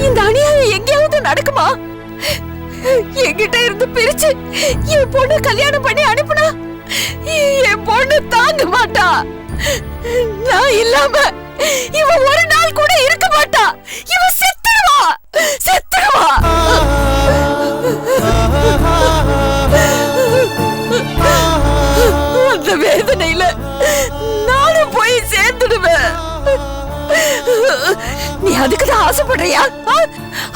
இந்த அநியாயம் எங்கேயாவது நடக்குமா? என்கிட்ட இருந்து பிரிச்சு என் பொண்ணு கல்யாணம் பண்ணி அனுப்புனா என் பொண்ணு தாங்க மாட்டா. நான் இல்லாம இவ ஒரு நாள் கூட இருக்க மாட்டா. இவ செத்துடுவா செத்துடுவா. அந்த வேதனையில நானும் போய் சேர்ந்துடுவேன். நீ அதுக்குதான் ஆசைப்படுறியா?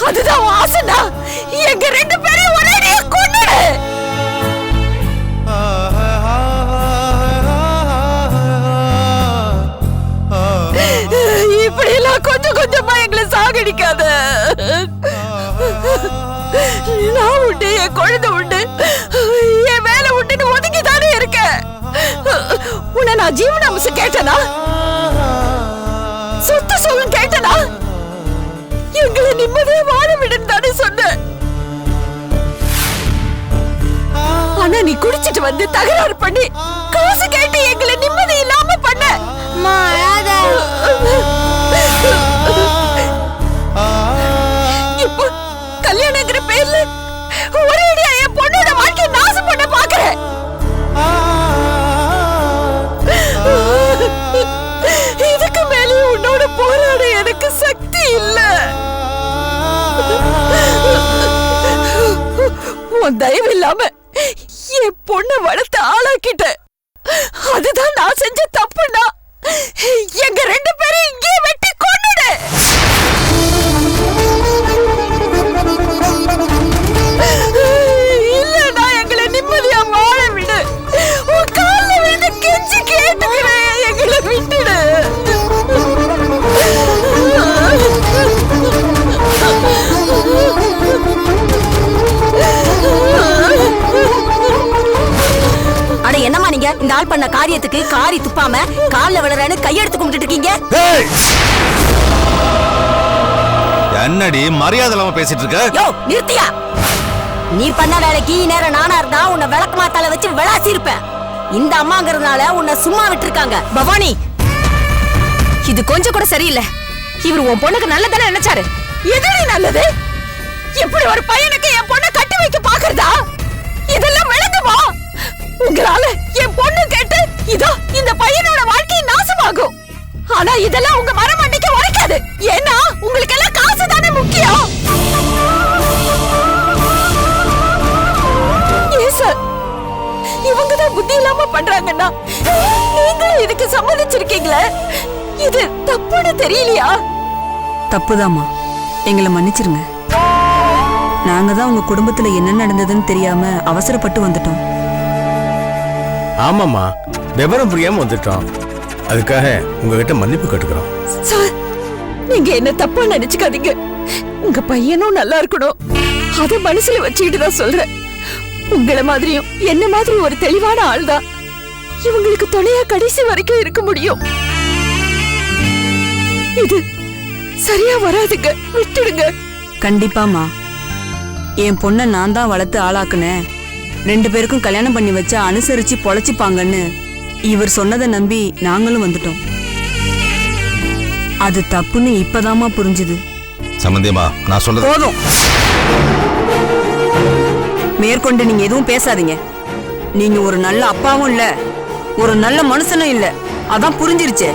அதுதான் ஆசைனா எங்க ரெண்டு பேரையும் ஒரேடியா கொன்னுடு. இப்படி எல்லாம் கொஞ்சம் கொஞ்சமா எங்களை சாகடிக்காத. நான் உண்டு, என் குழந்தை உண்டு, என் வேலை உண்டுன்னு ஒதுங்கிதானே இருக்க. உன்னை நான் ஜீவனாம்சம் கேட்டனா? சொத்து சுகம் கேட்டனா? எங்களை நிம்மதியா வாழ விடுன்னு தானே சொன்ன. ஆனா நீ குடிச்சிட்டு வந்து தகராறு பண்ணி காசு கேட்டு எங்களை நிம்மதி இல்லாம பண்ண. இப்போ கல்யாணங்கிற பேர்ல ஒரேடியா என் பொண்ணோட வாழ்க்கையை நாசம் பண்ண பாக்குறேன். இதுக்கு மேலே உன்னோட போராட எனக்கு சக்தி இல்ல. உன் தயவு இல்லாம என் பொண்ணை வளர்த்து ஆளாக்கிட்ட. அதுதான் நான் செஞ்ச தப்புனா எங்க ரெண்டு பேரும் இங்கே வெட்டி கொன்னுடு. இல்லனா எங்களை நிம்மதியா வாழ விடு. உன் கால்ல விழுந்து கெஞ்சி கேட்டுக்கிறேன், எங்களை விட்டுடு. அட என்னமா நீங்க இந்த ஆள் பண்ண காரியத்துக்கு காரி துப்பாம கால்ல விழறன்னு கையெடுத்து கும்பிட்டு இருக்கீங்க? என்னடி மரியாதை இல்லாம பேசிட்டு இருக்க? யோ நிறுத்தியா. நீ பண்ண வேலைக்கு நேரம் நானா இருந்தா உன்னை விளக்கு மாத்தால வச்சு விளாசி இருப்பேன். இந்த அம்மாங்கிறதுனால உன்னை சும்மா விட்டுருக்காங்க. பவானி, இது கொஞ்சம் கூட சரியில்லை. இவர் உன் பொண்ணுக்கு நல்லதானே நினைச்சாரு. எதுவே நல்லது? இப்படி ஒரு பையனுக்கு என் பொண்ணை கட்டி வைக்க பாக்குறதா? இதெல்லாம் விளங்குமா? உங்களால என் பொண்ணு கேட்டு இதோ இந்த பையனோட வாழ்க்கை நாசமாகும். ஆனா இதெல்லாம் உங்க மரமண்டைக்கு உரைக்காது. ஏன்னா உங்களுக்கு எல்லாம் காசு தானே முக்கியம். சார், இவங்கதான் புத்தி இல்லாம பண்றாங்கன்னா நீங்களும் இதுக்கு சம்மதிச்சிருக்கீங்களே, இது தப்புன்னு தெரியலையா? தப்புதாமா, எங்களை மன்னிச்சிருங்க. நாங்க தான் உங்க குடும்பத்துல என்ன நடந்ததுன்னு தெரியாம அவசரப்பட்டு வந்துட்டோம். ஆமாமா, விவரம் புரியாம வந்துட்டோம். அதுக்காக உங்ககிட்ட மன்னிப்பு கேட்டுக்கிறோம். சார், நீங்க என்ன தப்பா நினைச்சுக்காதீங்க. உங்க பையனும் நல்லா இருக்கணும், அத மனசுல வச்சுக்கிட்டு தான் சொல்றேன். உங்கள மாதிரியும் என்ன மாதிரி ஒரு தெளிவான ஆள் தான் இவங்களுக்கு துணையா கடைசி வரைக்கும் இருக்க முடியும். இது சரியா வராதுங்க, விட்டுடுங்க. கண்டிப்பாமா, என் பொண்ணை நான் தான் வளர்த்து ஆளாக்குனேன். 2 பேருக்கும் கல்யாணம் பண்ணி வச்சா அனுசரிச்சு பொழைச்சிப்பாங்கன்னு இவர் சொன்னதை நம்பி நாங்களும் வந்துட்டோம். அது தப்புன்னு இப்பதாமா புரிஞ்சுது. சம்பந்தியமா, நான் சொல்றது போதும். மேற்கொண்டு நீங்க எதுவும் பேசாதீங்க. நீங்க ஒரு நல்ல அப்பாவும் இல்ல, ஒரு நல்ல மனுஷனும் இல்ல. அதான் புரிஞ்சிருச்சே.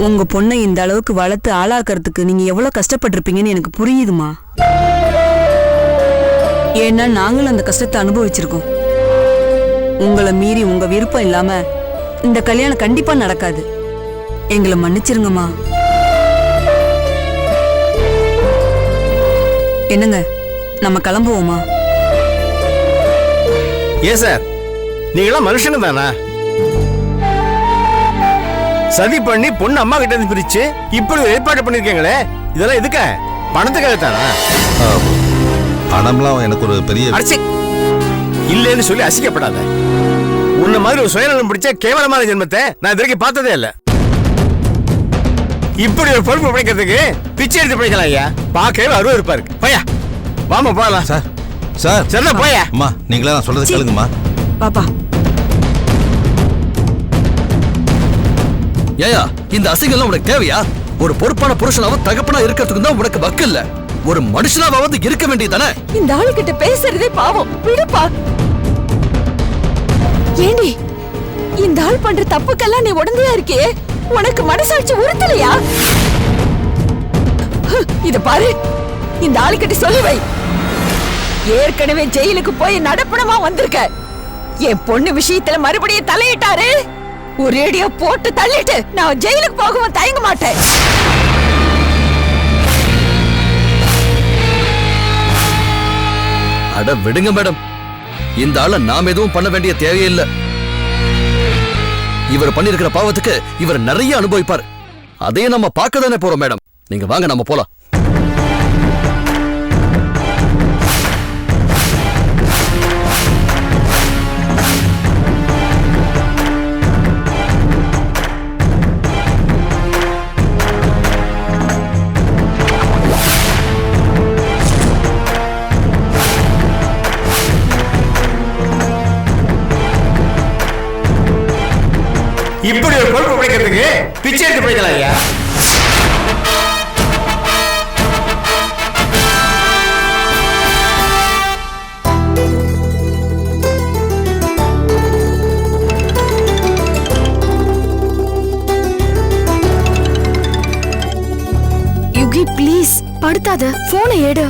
உங்க பொண்ணை இந்த அளவுக்கு வளர்த்து ஆளாக்குறதுக்கு நீங்க எவ்வளவு கஷ்டப்பட்டிருப்பீங்கன்னு எனக்கு புரியுதுமா. ஏன்னா நாங்களும் அந்த கஷ்டத்தை அனுபவிச்சிருக்கோம். உங்களை மீறி உங்க விருப்பம் இல்லாம இந்த கல்யாணம் கண்டிப்பா நடக்காது. எங்களை மன்னிச்சிருங்கம்மா. என்னங்க, நம்ம கிளம்புவோமா? ஏன் சார், நீங்களாம் மனுஷங்க தானா? சதி பண்ணி பொண்ணு அம்மா கிட்ட இருந்து பிரிச்சு இப்படி ஒரு ஏற்பாடு பண்ணிருக்கீங்களே, இதெல்லாம் எதுக்க? பணத்துக்காக தானா? பணம்லாம் எனக்கு ஒரு பெரிய இல்லைன்னு சொல்லி அசிக்கப்படாத. உன்ன மாதிரி ஒரு சுயநலம் பிடிச்ச கேவலமான ஜென்மத்தை நான் இது வரைக்கும் பார்த்ததே இல்ல. இப்படி ஒரு பொறுப்பு பிடிக்கிறதுக்கு பிச்சை எடுத்து பிடிக்கலாம் ஐயா. பார்க்கவே அருவா இருப்பாரு. பையா வாமா போகலாம். சார் சார் சரிண்ணா போயா. அம்மா, நீங்களா நான் சொல்றது கேளுங்கம்மா. பாப்பா, ஏயா இந்த அசிங்கம்லாம் உனக்கு தேவையா? ஒரு பொறுப்பான புருஷனாவும் தகப்பனா இருக்கிறதுக்கு தான் உனக்கு வக்கு இல்ல. ஒரு மனுஷனாவது இருக்க வேண்டியதானே? இந்த ஆளுகிட்ட பேசுறதே பாவம், விடுப்பா. ஏண்டி இந்த ஆள் பண்ற தப்புக்கெல்லாம் நீ உடந்தையா இருக்கியே, உனக்கு மனசாட்சி உறுத்தலையா? இத பாரு, இந்த ஆளுகிட்ட சொல்லி வை. ஏற்கனவே ஜெயிலுக்கு போய் நடப்பணமா வந்திருக்க. என் பொண்ணு விஷயத்துல மறுபடியும் தலையிட்டாரு, ஒரேடியா போட்டு தள்ளிட்டு நான் ஜெயிலுக்கு போகவும் தயங்க மாட்டேன். அட விடுங்க மேடம், இந்த ஆள நாம் எதுவும் பண்ண வேண்டிய தேவையில்லை. இவர் பண்ணிருக்கிற பாவத்துக்கு இவர் நிறைய அனுபவிப்பார். அதையே நம்ம பார்க்க தானே போறோம் மேடம். நீங்க வாங்க, நம்ம போலாம். இப்படி ஒரு பொறுப்பு பிடிக்கிறதுக்கு பிச்சை எடுத்து போய்க்கலாம் ஐயா. யுகி ப்ளீஸ் படுத்தாத, போனை எடு.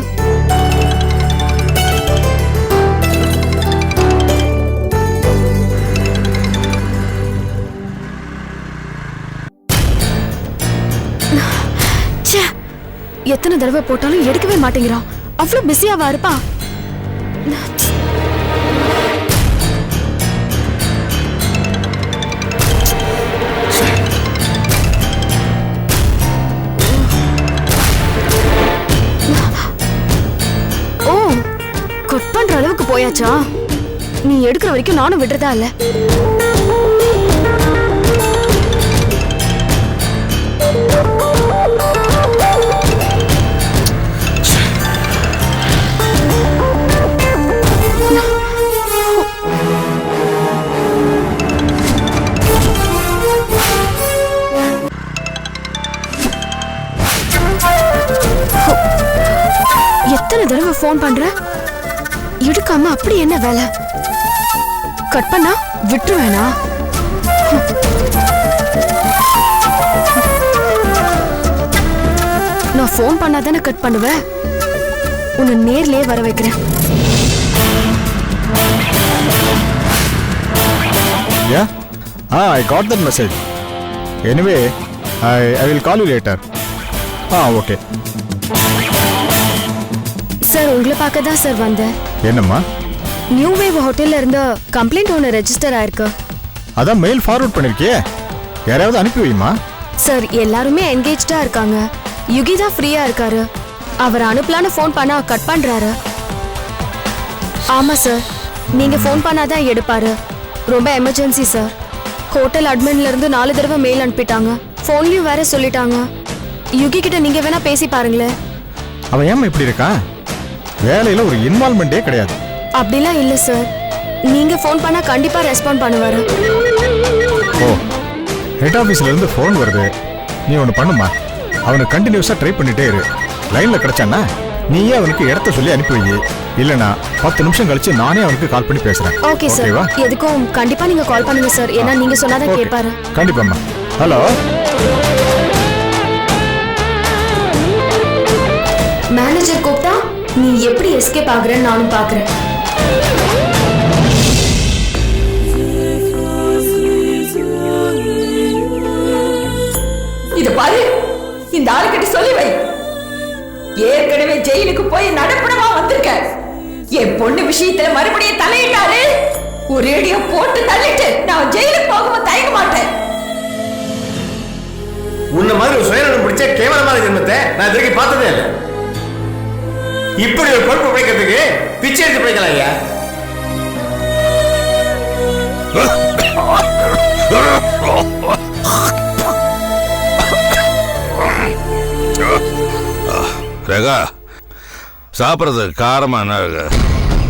எத்தனை தடவை போட்டாலும் எடுக்கவே மாட்டேங்கிறான். அவ்வளவு பிஸியாவா இருப்பா? ஓ, கட் பண்ற அளவுக்கு போயாச்சா? நீ எடுக்கிற வரைக்கும் நானும் விடுறதா இல்ல. எத்தனை தடவை போன் பண்ற, எடுக்காம அப்படி என்ன வேலை? கட் பண்ணா விட்டுருவேனா? நான் போன் பண்ணாதானே கட் பண்ணுவேன். உன்னை நேர்லயே வர வைக்கிறேன். Yeah? I got that message. Anyway, I will call you later. Okay. Sir, உங்களை பார்க்க தான் சார் வந்தேன். என்னம்மா? நியூ வேவ் ஹோட்டல்ல இருந்து கம்ப்ளைண்ட் ஒன்று ரெஜிஸ்டர் ஆயிருக்கு. அதான் மெயில் ஃபார்வர்ட் பண்ணிருக்கியே, யாராவது அனுப்பி வைமா. சார், எல்லாருமே என்கேஜ்டா இருக்காங்க. யுகி தான் ஃப்ரீயா இருக்காரு. அவர் அனுப்பலான்னு ஃபோன் பண்ணா கட் பண்றாரு. ஆமா சார், நீங்க ஃபோன் பண்ணாதான் எடுப்பாரு. ரொம்ப எமர்ஜென்சி சார். ஹோட்டல் அட்மின்ல இருந்து 4 தடவை மெயில் அனுப்பிட்டாங்க. ஃபோன்லயும் வேற சொல்லிட்டாங்க. யுகி கிட்ட நீங்க வேணா பேசி பாருங்களேன். அவன் ஏமா இப்படி இருக்கான்? வேலையில ஒரு இன்வால்வ்மெண்டே கிடையாது. அப்படிலாம் இல்ல சார், நீங்க ஃபோன் பண்ணா கண்டிப்பா ரெஸ்பாண்ட் பண்ணுவாரு. ஓ, ஹெட் ஆபீஸ்ல இருந்து ஃபோன் வருது. நீ ஒன்னு பண்ணுமா, அவனுக்கு கண்டினியூஸா ட்ரை பண்ணிட்டே இரு. லைன்ல கிடைச்சானா நீயே அவனுக்கு இடத்த சொல்லி அனுப்பி வை. இல்லனா 10 நிமிஷம் கழிச்சு நானே அவனுக்கு கால் பண்ணி பேசுறேன். ஓகே சார், எதுக்கும் கண்டிப்பா நீங்க கால் பண்ணுங்க சார். ஏன்னா நீங்க சொன்னாதான் கேட்பாரு. கண்டிப்பாம்மா. ஹலோ, மேனேஜர் கூப்பிட்டா நீ எப்படி எஸ்கேப் ஆகுறன்னு நானும் பாக்குறேன். இது பாரு, இந்த ஆளுகிட்ட சொல்லி வை. ஏற்கனவே ஜெயிலுக்கு போய் நடப்பணமா வந்திருக்க. என் பொண்ணு விஷயத்துல மறுபடியும் தலையிட்டாரு, ஒரேடியா போட்டு தள்ளிட்டு நான் ஜெயிலுக்கு போகவும் தயங்க மாட்டேன். உன்ன மாதிரி ஒரு சுயநலம் பிடிச்ச கேவலமான ஜென்மத்தை நான் இதுவரைக்கும் பார்த்ததே இல்லை. இப்படி ஒரு பொறுப்பு பிடிக்கிறதுக்கு பிச்சை எடுத்து போய்க்கலாம் ஐயா. ரேகா, சாப்பிடுறது காரமா என்ன?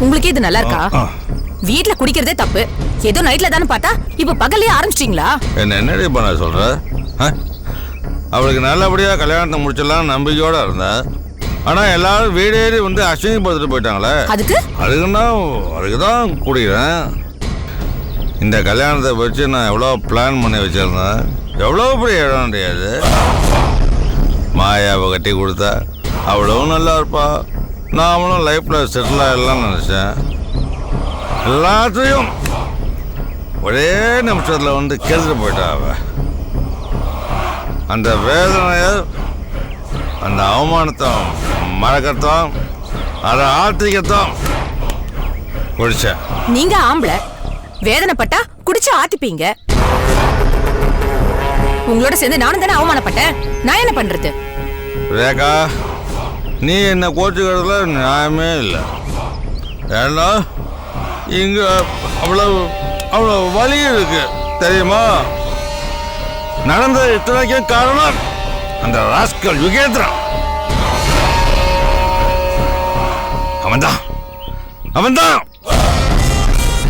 உங்களுக்கு இது நல்லா இருக்கா? வீட்ல குடிக்கிறதே தப்பு. ஏதோ நைட்ல தானே பார்த்தா இப்ப பகல்லே ஆரம்பிச்சிட்டீங்களா? என்னடி பண்ண சொல்ற? அவளுக்கு நல்லபடியாக கல்யாணத்தை முடிச்சிடலாம் நம்பிக்கையோட இருந்தேன். ஆனால் எல்லாரும் வீடேறி வந்து அஸ்வினி பார்த்துட்டு போயிட்டாங்களே. அதுக்கு தான் கூடுகிறேன். இந்த கல்யாணத்தை வச்சு நான் எவ்வளோ பிளான் பண்ணி வச்சிருந்தேன். எவ்வளோ பெரிய இடம் முடியாது. மாயாவை கட்டி கொடுத்தா அவ்வளவும் நல்லா இருப்பா. நான் அவளும் லைஃப்பில் செட்டில் ஆகிடலாம்னு நினச்சேன். எல்லாத்தையும் ஒரே நிமிஷத்தில் வந்து கேட்டு போயிட்டா அவ. அந்த வேதனைய, அந்த அவமானத்தையும் மறக்கத்தான், அதை ஆத்திக்கத்தான் குடிச்சேன். நீங்க ஆம்பளை, வேதனைப்பட்டா குடிச்சு ஆத்திப்பீங்க. உங்களோட சேர்ந்து நானும் தானே அவமானப்பட்டேன். நான் என்ன பண்றது? ரேகா, நீ என்ன கோச்சுக்கிறதுல நியாயமே இல்லை. ஏன்னா இங்க அவ்வளவு வலி இருக்கு தெரியுமா? நடந்த இத்தனைக்கும் காரணம் அந்த ராஸ்கல் யுகேந்திரன். அவன்தான்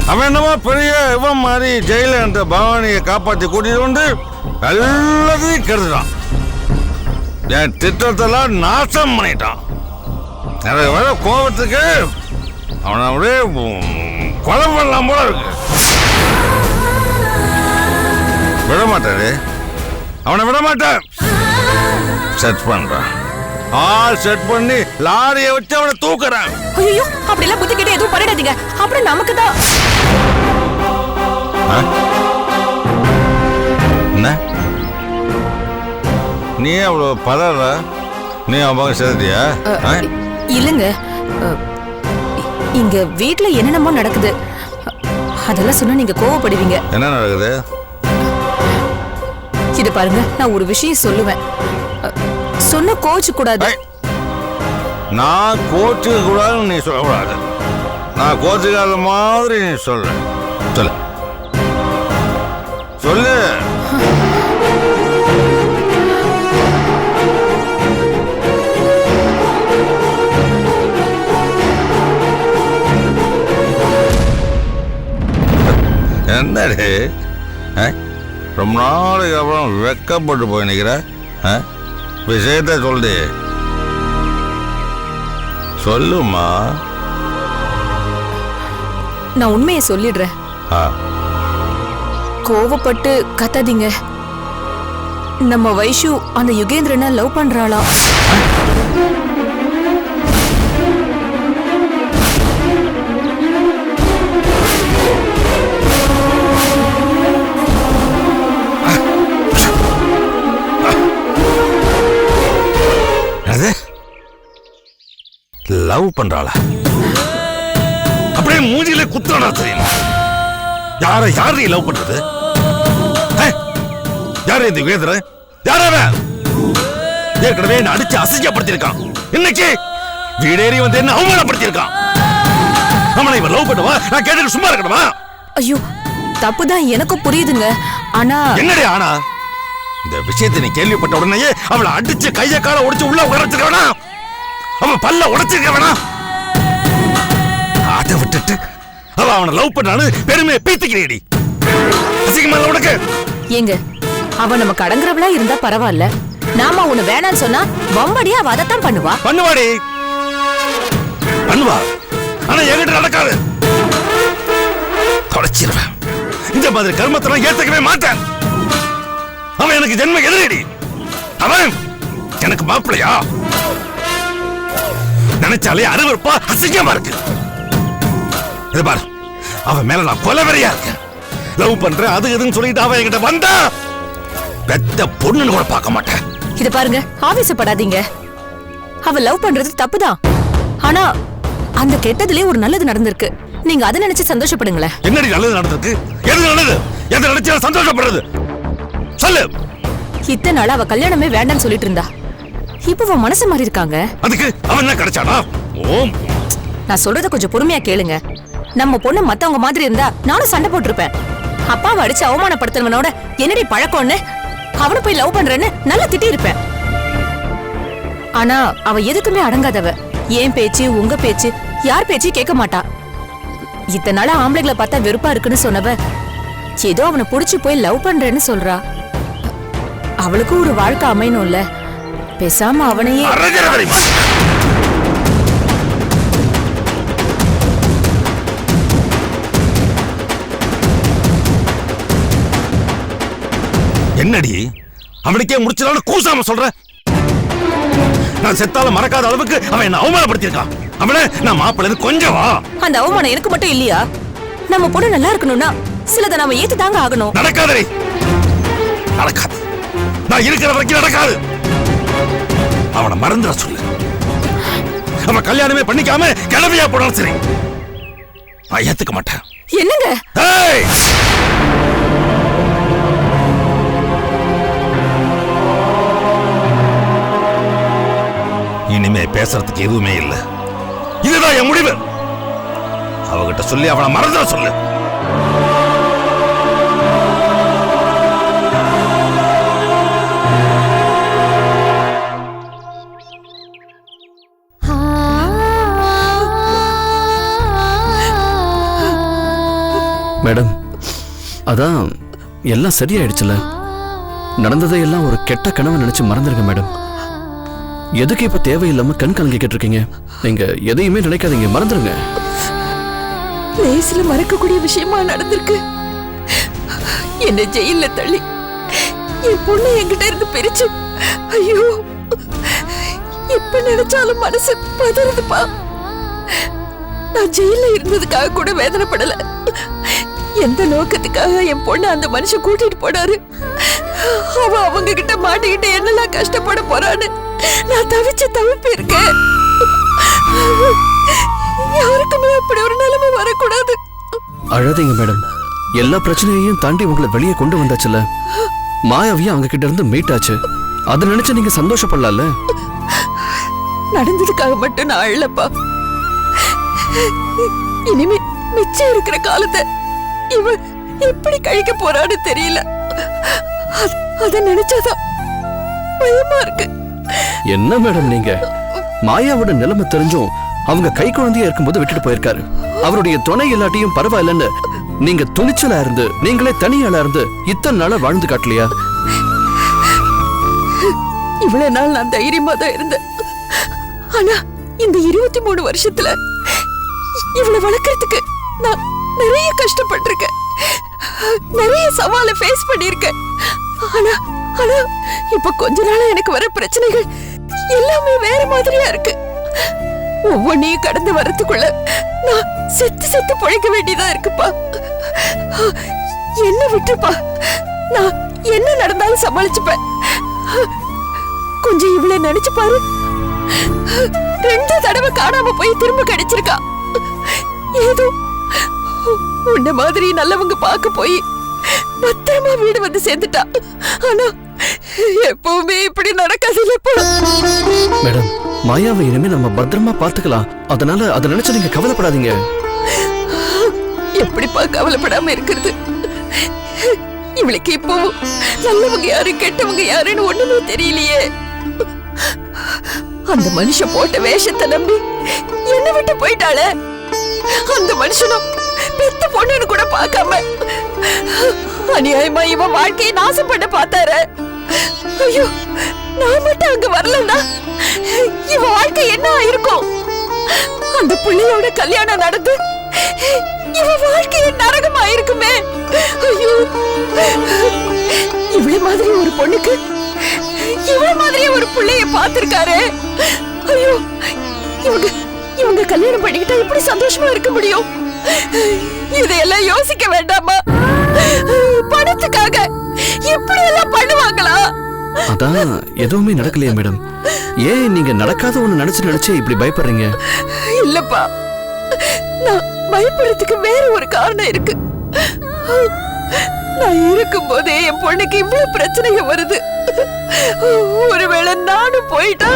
அவன் என்னமோ பெரிய இவன் மாதிரி ஜெயில அந்த பவானியை காப்பாற்றி கூட்டிட்டு வந்து எல்லாத்தையும் கெடுத்துட்டான். என் திட்டத்தெல்லாம் நாசம் பண்ணிட்டான். எனக்கு வர கோபத்துக்கு அவனை அப்படியே கொலை பண்ணலாம் போல இருக்கு. விடமாட்டாரு, அவனை விடமாட்டான். செட் பண்றான், செட் பண்ணி லாரியை வச்சு அவனை தூக்குறான். ஐயோ, அப்படி எல்லாம் புத்தி கிட்ட எதுவும் பண்ணிடாதீங்க. அப்புறம் நமக்கு தான். என்ன நீ அவ்வளவு பதற? நீ அவன் சேர்த்தியா? இல்லங்க, இங்க வீட்ல என்னென்னமோ நடக்குது. அதெல்லாம் சொன்னா நீங்க கோவப்படுவீங்க. என்ன நடக்குது? இது பாருங்க, நான் ஒரு விஷயம் சொல்லுவேன். சொன்ன கோச்சு கூடாது. நான் கோச்சுக்க கூடாதுன்னு நீ சொல்லக்கூடாது. நான் கோச்சுக்காத மாதிரி நீ சொல்லு. சொல்லு சொல்லு. என்னடே ரொம்ப நாளைக்கு அப்புறம் வெக்கப்பட்டு போய் நிற்கிற? விஷயத்த சொல்லு, சொல்லுமா. நான் உண்மையை சொல்லிடுறேன். கோவப்பட்டு கத்தாதீங்க. நம்ம வைஷு அந்த யுகேந்திரனை லவ் பண்றாளா? லவ் பண்றாளா? அப்படியே மூஞ்சில குத்துறா தெரியுமா? யார நீ லவ் பண்றது? யாரு இந்த யுகேந்திரன்? யார? ஏற்கனவே என்ன அடிச்சு அசிங்கப்படுத்திருக்கான். இன்னைக்கு வீடேறி வந்து என்ன அவமானப்படுத்திருக்கான். அவனை இவன் லவ் பண்ணுவா? நான் கேட்டு சும்மா இருக்கணுமா? ஐயோ, தப்புதான், எனக்கும் புரியுதுங்க. ஆனா என்னடி ஆனா? இந்த விஷயத்தை நீ கேள்விப்பட்ட உடனேயே அவளை அடிச்சு கைய கால உடைச்சு உள்ள உட்கார்ந்துக்க வேணாம்? அவன் பல்ல உடைச்சிருக்க வேணாம்? அதை விட்டுட்டு அவ அவனை லவ் பண்ணான்னு பெருமையை பீத்திக்கிறீடி. அசிங்கமா இல்ல உனக்கு? ஏங்க, அவ நமக்கு அடங்குறவளா இருந்தா பரவாயில்ல. நாம உன்னை வேணான்னு சொன்னா வம்படியா அவ அதைத்தான் பண்ணுவா. பண்ணுவாடி, பண்ணுவா. ஆனா என்கிட்ட நடக்காது. தொலைச்சிருவேன். இந்த மாதிரி கர்மத்தெல்லாம் ஏத்துக்கவே மாட்டேன். அவன் எனக்கு ஜென்ம எதிரடி. அவன் எனக்கு மாப்பிள்ளையா? நினைச்சாலே அருவருப்பா அசிங்கமா இருக்கு. இது பாரு, அவன் மேல நான் கொலவெறியா இருக்கேன். லவ் பண்றேன் அது இதுன்னு சொல்லிட்டு அவன் என்கிட்ட வந்தா பெத்த பொண்ணுன்னு கூட பார்க்க மாட்டேன். இது பாருங்க, ஆவேசப்படாதீங்க. அவ லவ் பண்றது தப்புதான். ஆனா அந்த கெட்டதுலயே ஒரு நல்லது நடந்திருக்கு. நீங்க அதை நினைச்சு சந்தோஷப்படுங்களேன். என்னடி நல்லது நடந்திருக்கு? எது நல்லது? எதை நினைச்சு சந்தோஷப்படுறது? சொல்லு. இத்தனை நாள் அவ கல்யாணமே வேண்டாம்னு சொல்லிட்டு இருந்தா. இப்ப அவ மனசு மாறி இருக்காங்க. அதுக்கு அவன் என்ன கிடைச்சானா? ஓம், நான் சொல்றத கொஞ்சம் பொறுமையா கேளுங்க. நம்ம பொண்ணு மத்தவங்க மாதிரி இருந்தா நானும் சண்டை போட்டிருப்பேன். அப்பாவை அடிச்சு அவமானப்படுத்துறவனோட என்னடி பழக்கம்னு அவனை போய் லவ் பண்றேன்னு நல்லா திட்டி இருப்பேன். ஆனா அவ எதுக்குமே அடங்காதவ. ஏன் பேச்சு, உங்க பேச்சு, யார் பேச்சு கேட்க மாட்டா. இத்தனை நாளா ஆம்பளைங்களை பார்த்தா வெறுப்பா இருக்குன்னு சொன்னவ ஏதோ அவனை புடிச்சு போய் லவ் பண்றேன்னு சொல்றா. அவளுக்கும் ஒரு வாழ்க்கை அமையணும்ல, பேசாம அவனையே. என்னடி அவனுக்கே முடிச்சதால கூசாம சொல்ற? நான் செத்தால மறக்காத அளவுக்கு அவன் என்ன அவமானப்படுத்திருக்கான். அவனை நான் மாப்பிள்ளை கொஞ்சம் வா. அந்த அவமானம் எனக்கு மட்டும் இல்லையா? நம்ம பொண்ணு நல்லா இருக்கணும்னா சிலதை நாம ஏத்து தாங்க ஆகணும். நடக்காதே, நடக்காது. நான் இருக்கிற வரைக்கும் நடக்காது. அவனை மறந்துட சொல்லு. அவன் கல்யாணமே பண்ணிக்காம கிளம்பியா போனாலும் சரி, நான் ஏத்துக்க மாட்டேன். என்னங்க? இனிமே பேசுறதுக்கு எதுவுமே இல்லை. இதுதான் என் முடிவு. அவகிட்ட சொல்லி அவனை மறந்துட சொல்லு. மேடம், அதான் எல்லாம் சரியாயிடுச்சுல. நடந்ததையெல்லாம் ஒரு கெட்ட கனவு நினைச்சு மறந்துருங்க மேடம். எதுக்கு இப்ப தேவையில்லாம கண் கலங்கிக்கிட்டு இருக்கீங்க? நீங்க எதையுமே நினைக்காதீங்க, மறந்துருங்க. லேசில மறக்கக்கூடிய விஷயமா நடந்திருக்கு. என்ன ஜெயில தள்ளி என் பொண்ணு என்கிட்ட இருந்து பிரிச்சு, ஐயோ இப்ப நினைச்சாலும் மனசு பதறுதுப்பா. நான் ஜெயில இருந்ததுக்காக கூட வேதனைப்படல. எந்த நோக்கத்துக்காக என் பொண்ணு அந்த மனுஷன் கூட்டிட்டு போனாரு, அவ அவங்க கிட்ட மாட்டிக்கிட்டு என்னெல்லாம் கஷ்டப்பட போறான்னு நான் தவிச்சு தவிப்பு இருக்கேன். யாருக்குமே அப்படி ஒரு நிலைமை வரக்கூடாது. அழாதீங்க மேடம். எல்லா பிரச்சனையையும் தாண்டி உங்களை வெளியே கொண்டு வந்தாச்சுல. மாயாவியும் அவங்க கிட்ட இருந்து மீட் ஆச்சு. அதை நினைச்சு நீங்க சந்தோஷப்படலாம்ல. நடந்ததுக்காக மட்டும் நான் அழலப்பா. இனிமே மிச்சம் இருக்கிற காலத்தை இவ எப்படி கழிக்க போறான்னு தெரியல. அத நினைச்சாதான் பயமா இருக்கு. என்ன மேடம் நீங்க? மாயாவோட நிலைமை தெரிஞ்சும் அவங்க கை குழந்தையா இருக்கும்போது விட்டுட்டு போயிருக்காரு. அவருடைய துணை இல்லாட்டியும் பரவாயில்லன்னு நீங்க துணிச்சலா இருந்து நீங்களே தனியாளா இருந்து இத்தனை நாளா வாழ்ந்து காட்டலையா? இவ்வளவு நாள் நான் தைரியமா தான் இருந்தேன். ஆனா இந்த 23 வருஷத்துல இவ்வளவு வளர்க்கறதுக்கு நான் நிறைய கஷ்டப்பட்டிருக்கேன், நிறைய சவாலை ஃபேஸ் பண்ணிருக்கேன். ஆனா ஆனா இப்ப கொஞ்ச நாளா எனக்கு வர பிரச்சனைகள் எல்லாமே வேற மாதிரியா இருக்கு. ஒவ்வொன்னையும் கடந்து வரதுக்குள்ள நான் செத்து செத்து பொழைக்க வேண்டியதா இருக்குப்பா. என்ன விட்டுப்பா, நான் என்ன நடந்தாலும் சமாளிச்சுப்பேன். கொஞ்சம் இவ்வளவு நினைச்சு பாரு. 2 தடவை காணாம போய் திரும்ப கிடைச்சிருக்கா. ஏதோ உன்ன மாதிரி நல்லவங்க பார்க்க போய் பத்திரமா வீடு வந்து சேர்ந்துட்டா. ஆனா எப்பவுமே இப்படி நடக்காதுல்லப்பா. மேடம், மாயாவை இனிமே நம்ம பத்திரமா பாத்துக்கலாம். அதனால அதை நினைச்சு நீங்க கவலைப்படாதீங்க. எப்படிப்பா கவலைப்படாம இருக்கிறது? இவளுக்கு இப்போ நல்லவங்க யாரு கெட்டவங்க யாருன்னு ஒண்ணுமே தெரியலையே. அந்த மனுஷன் போட்ட வேஷத்தை நம்பி என்ன விட்டு போயிட்டாளே. அந்த மனுஷனும் பெத்த பொண்ணுன்னு கூட பார்க்காம அநியாயமா இவன் வாழ்க்கையை நாசம் பண்ண பார்த்தாரு. ஐயோ, நான் மட்டும் அங்க வரலன்னா இவ வாழ்க்கை என்ன ஆயிருக்கும்? அந்த பிள்ளையோட கல்யாணம் நடந்து இவ வாழ்க்கைய நரகமா இருக்குமே. ஐயோ, இவ்வளவு மாதிரி ஒரு பொண்ணுக்கு இவ்வளவு மாதிரி ஒரு பிள்ளைய பார்த்திருக்காரு. ஐயோ, இவங்க கல்யாணம் பண்ணிக்கிட்டா எப்படி சந்தோஷமா இருக்க முடியும்? இதையெல்லாம் யோசிக்க வேண்டாமா? பணத்துக்காக எப்படி எல்லாம் பண்ணுவாங்களா? அதான் எதுவுமே நடக்கலையா மேடம்? ஏன் நீங்க நடக்காத ஒண்ணு நினைச்சு இப்படி பயப்படுறீங்க? இல்லப்பா, நான் பயப்படுறதுக்கு வேற ஒரு காரணம் இருக்கு. நான் இருக்கும் போதே என் பொண்ணுக்கு இவ்வளவு பிரச்சனைங்க வருது. ஒருவேளை நானும் போயிட்டா